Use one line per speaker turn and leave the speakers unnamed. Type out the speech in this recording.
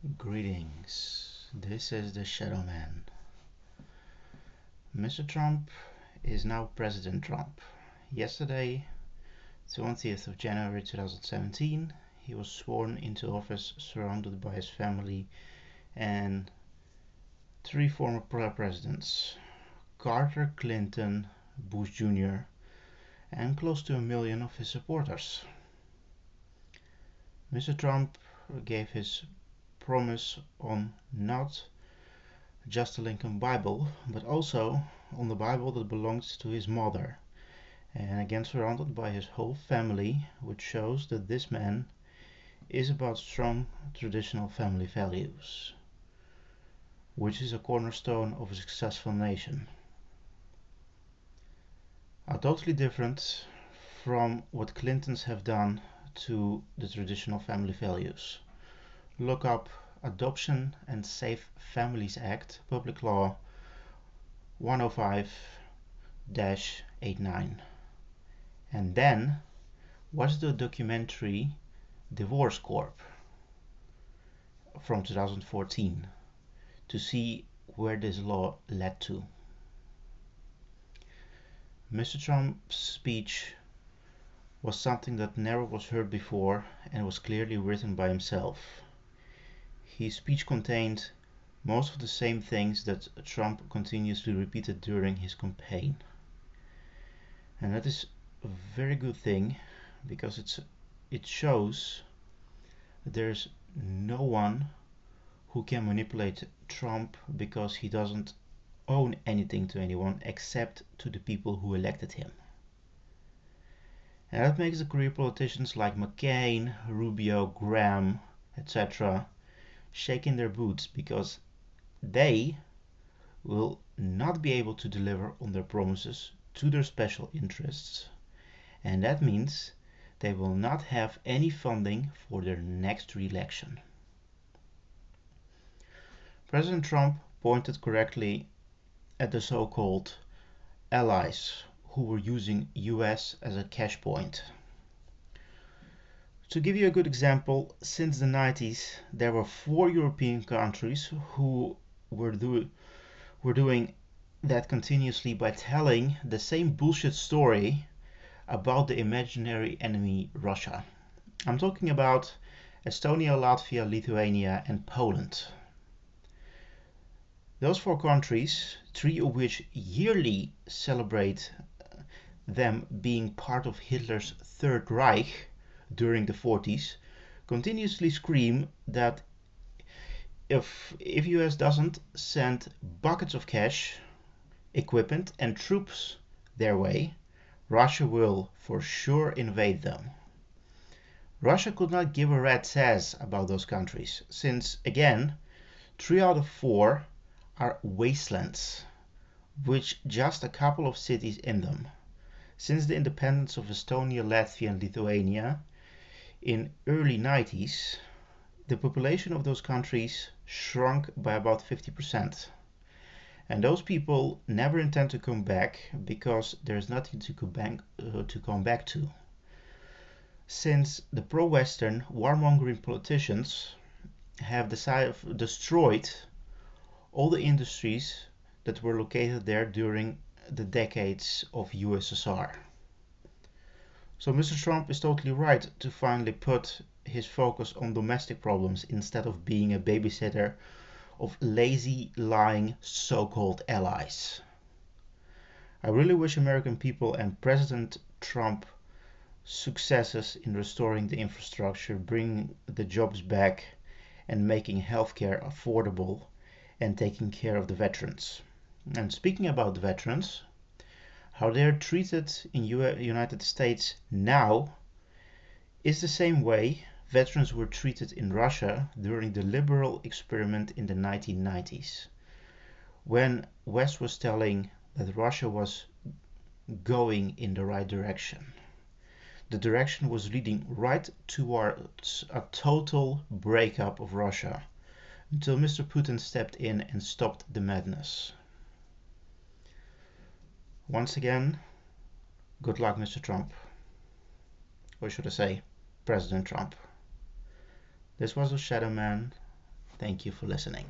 Greetings, this is the Shadow Man. Mr. Trump is now President Trump. Yesterday, 20th of January 2017, he was sworn into office surrounded by his family and three former presidents, Carter, Clinton, Bush Jr., and close to 1 million of his supporters. Mr. Trump gave his promise on not just the Lincoln Bible, but also on the Bible that belongs to his mother, and again surrounded by his whole family, which shows that this man is about strong traditional family values, which is a cornerstone of a successful nation. Are totally different from what Clintons have done to the traditional family values. Look up Adoption and Safe Families Act, Public Law 105-89. And then watch the documentary Divorce Corp from 2014 to see where this law led to. Mr. Trump's speech was something that never was heard before and was clearly written by himself. His speech contained most of the same things that Trump continuously repeated during his campaign. And that is a very good thing, because it shows that there's no one who can manipulate Trump, because he doesn't own anything to anyone except to the people who elected him. And that makes the career politicians like McCain, Rubio, Graham, etc. shaking their boots, because they will not be able to deliver on their promises to their special interests, and that means they will not have any funding for their next re-election. President Trump pointed correctly at the so-called allies who were using US as a cash point. To give you a good example, since the 90s there were 4 European countries who were doing that continuously by telling the same bullshit story about the imaginary enemy Russia. I'm talking about Estonia, Latvia, Lithuania and Poland. Those 4 countries, 3 of which yearly celebrate them being part of Hitler's Third Reich during the 40s, continuously scream that if US doesn't send buckets of cash, equipment and troops their way, Russia will for sure invade them. Russia could not give a rat's ass about those countries, since again 3 out of 4 are wastelands with just a couple of cities in them. Since the independence of Estonia, Latvia and Lithuania in early 90s, the population of those countries shrunk by about 50%. And those people never intend to come back, because there's nothing to come back to. Since the pro-Western warmongering politicians have destroyed all the industries that were located there during the decades of USSR. So Mr. Trump is totally right to finally put his focus on domestic problems instead of being a babysitter of lazy, lying, so-called allies. I really wish American people and President Trump successes in restoring the infrastructure, bringing the jobs back, and making healthcare affordable, and taking care of the veterans. And speaking about the veterans, how they're treated in United States now is the same way veterans were treated in Russia during the liberal experiment in the 1990s, when West was telling that Russia was going in the right direction. The direction was leading right towards a total breakup of Russia, until Mr. Putin stepped in and stopped the madness. Once again, good luck, Mr. Trump. Or should I say, President Trump. This was the Shadow Man. Thank you for listening.